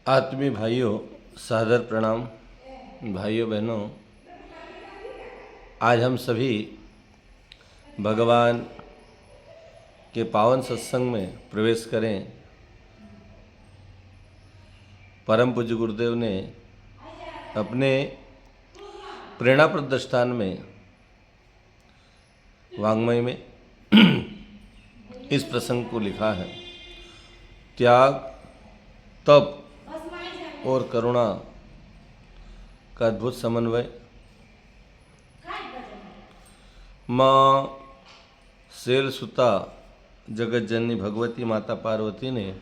आत्मीय भाइयों, सादर प्रणाम। भाइयों बहनों, आज हम सभी भगवान के पावन सत्संग में प्रवेश करें। परम पूज्य गुरुदेव ने अपने प्रेरणाप्रद दृष्टान में वाङ्मय में इस प्रसंग को लिखा है। त्याग, तप और करुणा का अद्भुत समन्वय। माँ शैलसुता जगत जननी भगवती माता पार्वती ने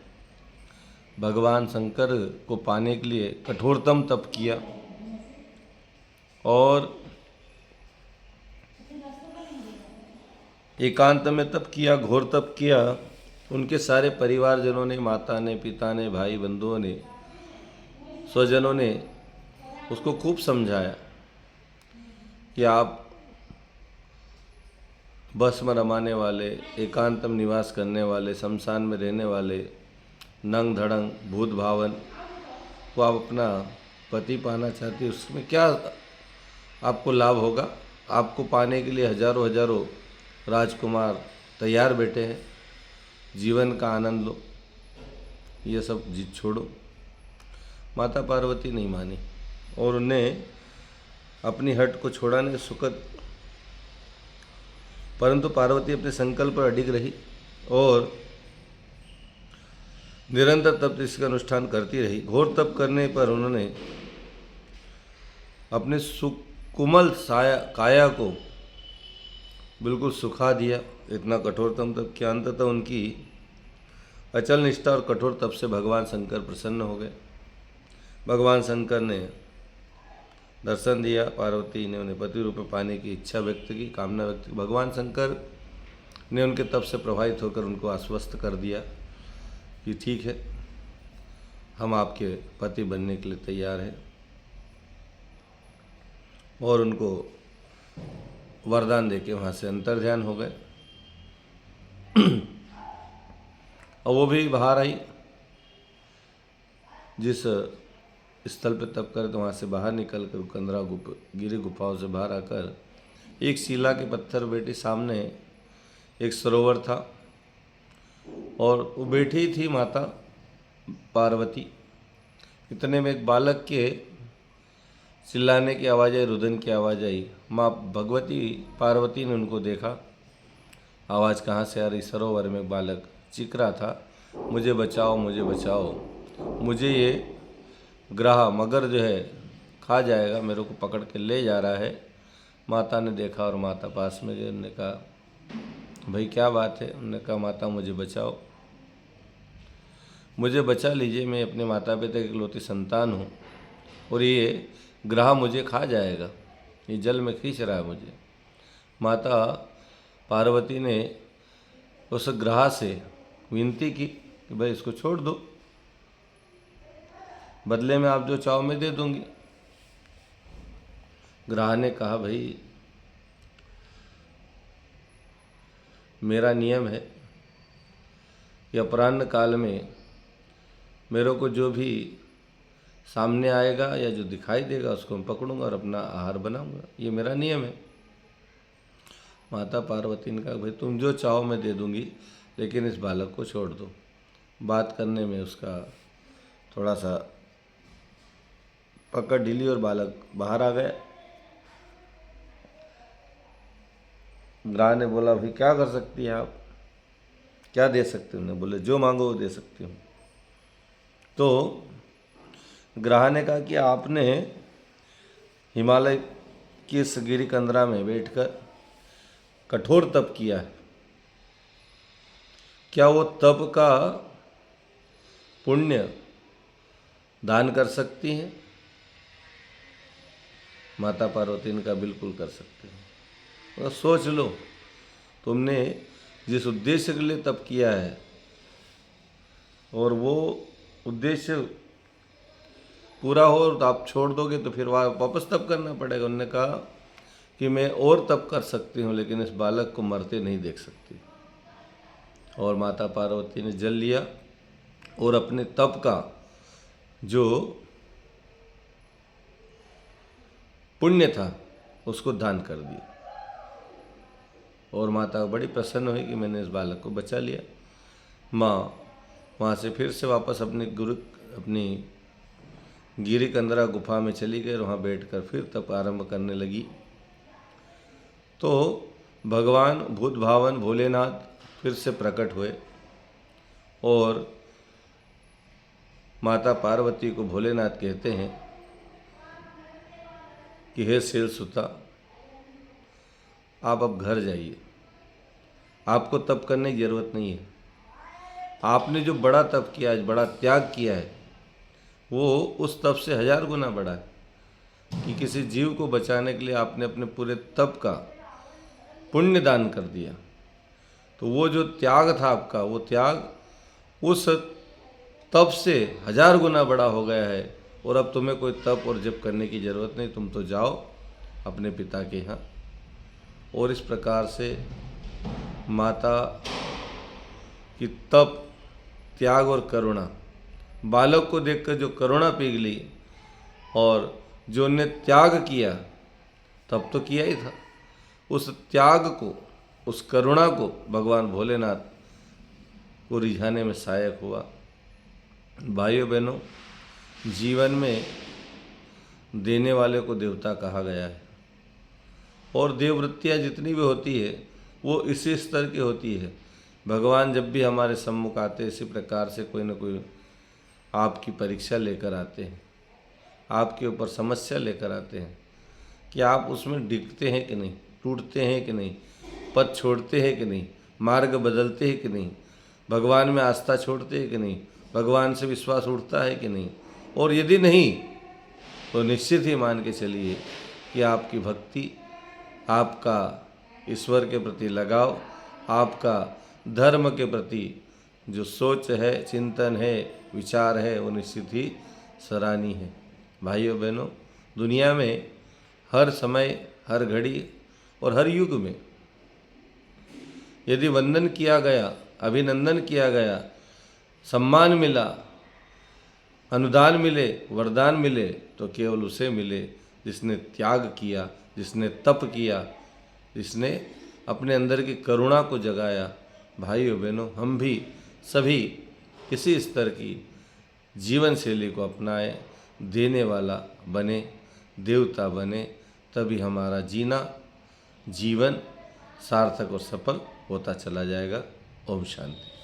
भगवान शंकर को पाने के लिए कठोरतम तप किया और एकांत में तप किया, घोर तप किया। उनके सारे परिवारजनों ने, माता ने, पिता ने, भाई बंधुओं ने, स्वजनों ने उसको खूब समझाया कि आप बस में रमाने वाले, एकांत में निवास करने वाले, शमशान में रहने वाले, नंग धड़ंग भूत भावन को आप अपना पति पाना चाहते, उसमें क्या आपको लाभ होगा? आपको पाने के लिए हजारों हजारों राजकुमार तैयार बैठे हैं। जीवन का आनंद लो, ये सब जिद छोड़ो। माता पार्वती नहीं मानी और उन्हें अपनी हट को छोड़ाने सुकत, परंतु पार्वती अपने संकल्प पर अडिग रही और निरंतर तप इसका अनुष्ठान करती रही। घोर तप करने पर उन्होंने अपने सुकुमल काया को बिल्कुल सुखा दिया। इतना कठोरतम तप किया, अंततः उनकी अचल निष्ठा और कठोर तप से भगवान शंकर प्रसन्न हो गए। भगवान शंकर ने दर्शन दिया, पार्वती ने उन्हें पति रूप में पाने की इच्छा व्यक्त की, कामना व्यक्त की। भगवान शंकर ने उनके तप से प्रभावित होकर उनको आश्वस्त कर दिया कि ठीक है, हम आपके पति बनने के लिए तैयार हैं, और उनको वरदान देके वहाँ से अंतर्ध्यान हो गए। और वो भी बाहर आई। जिस स्थल पर तप करे तो वहाँ से बाहर निकल कर कंदरा गिरी गुफाओं से बाहर आकर एक शिला के पत्थर बैठी। सामने एक सरोवर था और वो बैठी थी माता पार्वती। इतने में एक बालक के चिल्लाने की आवाज़ आई, रुदन की आवाज़ आई। माँ भगवती पार्वती ने उनको देखा। आवाज़ कहाँ से आ रही? सरोवर में एक बालक चीख रहा था, मुझे बचाओ, मुझे बचाओ, मुझे ये ग्राह मगर जो है खा जाएगा, मेरे को पकड़ के ले जा रहा है। माता ने देखा और माता पास में गए। उन्होंने कहा, भाई क्या बात है? उन्होंने कहा, माता मुझे बचाओ, मुझे बचा लीजिए, मैं अपने माता पिता की इकलौती संतान हूँ और ये ग्राह मुझे खा जाएगा, ये जल में खींच रहा है मुझे। माता पार्वती ने उस ग्राह से विनती की कि भाई इसको छोड़ दो, बदले में आप जो चाहो मैं दे दूंगी। ग्राह ने कहा, भाई मेरा नियम है कि अपराह्न काल में मेरे को जो भी सामने आएगा या जो दिखाई देगा उसको मैं पकड़ूंगा और अपना आहार बनाऊंगा, ये मेरा नियम है। माता पार्वती ने कहा, भाई तुम जो चाहो मैं दे दूंगी, लेकिन इस बालक को छोड़ दो। बात करने में उसका थोड़ा सा पकड़ ढीली और बालक बाहर आ गया। ग्राह ने बोला, भाई क्या कर सकती हैं आप, क्या दे सकते हो? उन्होंने बोले, जो मांगो वो दे सकती हूँ। तो ग्राह ने कहा कि आपने हिमालय की इस गिरी कंदरा में बैठकर कठोर तप किया है, क्या वो तप का पुण्य दान कर सकती हैं? माता पार्वती ने कहा, बिल्कुल कर सकते हैं। तो सोच लो, तुमने जिस उद्देश्य के लिए तप किया है और वो उद्देश्य पूरा हो तो आप छोड़ दोगे तो फिर वापस तप करना पड़ेगा। उन्होंने कहा कि मैं और तप कर सकती हूँ, लेकिन इस बालक को मरते नहीं देख सकती। और माता पार्वती ने जल लिया और अपने तप का जो पुण्य था उसको दान कर दिया। और माता बड़ी प्रसन्न हुई कि मैंने इस बालक को बचा लिया। माँ वहाँ से फिर से वापस अपनी गिरिकंदरा गुफा में चली गई और वहाँ बैठकर फिर तप आरंभ करने लगी। तो भगवान भूत भावन भोलेनाथ फिर से प्रकट हुए और माता पार्वती को भोलेनाथ कहते हैं कि हे शैल सुता, आप अब घर जाइए, आपको तप करने की जरूरत नहीं है। आपने जो बड़ा तप किया है, बड़ा त्याग किया है, वो उस तप से 1000 गुना बड़ा है कि किसी जीव को बचाने के लिए आपने अपने पूरे तप का पुण्य दान कर दिया। तो वो जो त्याग था आपका, वो त्याग उस तप से 1000 गुना बड़ा हो गया है और अब तुम्हें कोई तप और जप करने की जरूरत नहीं, तुम तो जाओ अपने पिता के यहाँ। और इस प्रकार से माता की तप, त्याग और करुणा, बालक को देखकर जो करुणा पिघली और जो ने त्याग किया, तब तो किया ही था, उस त्याग को, उस करुणा को भगवान भोलेनाथ को रिझाने में सहायक हुआ। भाइयों बहनों, जीवन में देने वाले को देवता कहा गया है और देववृत्तियाँ जितनी भी होती है वो इसी स्तर की होती है। भगवान जब भी हमारे सम्मुख आते हैं, इसी प्रकार से कोई न कोई आपकी परीक्षा लेकर आते हैं, आपके ऊपर समस्या लेकर आते हैं कि आप उसमें डिगते हैं कि नहीं, टूटते हैं कि नहीं, पथ छोड़ते हैं कि नहीं, मार्ग बदलते हैं कि नहीं, भगवान में आस्था छोड़ते हैं कि नहीं, भगवान से विश्वास उठता है कि नहीं। और यदि नहीं तो निश्चित ही मान के चलिए कि आपकी भक्ति, आपका ईश्वर के प्रति लगाव, आपका धर्म के प्रति जो सोच है, चिंतन है, विचार है, वो निश्चित ही सराहनीय है। भाइयों बहनों, दुनिया में हर समय, हर घड़ी और हर युग में यदि वंदन किया गया, अभिनंदन किया गया, सम्मान मिला, अनुदान मिले, वरदान मिले, तो केवल उसे मिले जिसने त्याग किया, जिसने तप किया, जिसने अपने अंदर की करुणा को जगाया। भाइयों बहनों, हम भी सभी इसी स्तर की जीवन शैली को अपनाएं, देने वाला बने, देवता बने, तभी हमारा जीवन सार्थक और सफल होता चला जाएगा। ओम शांति।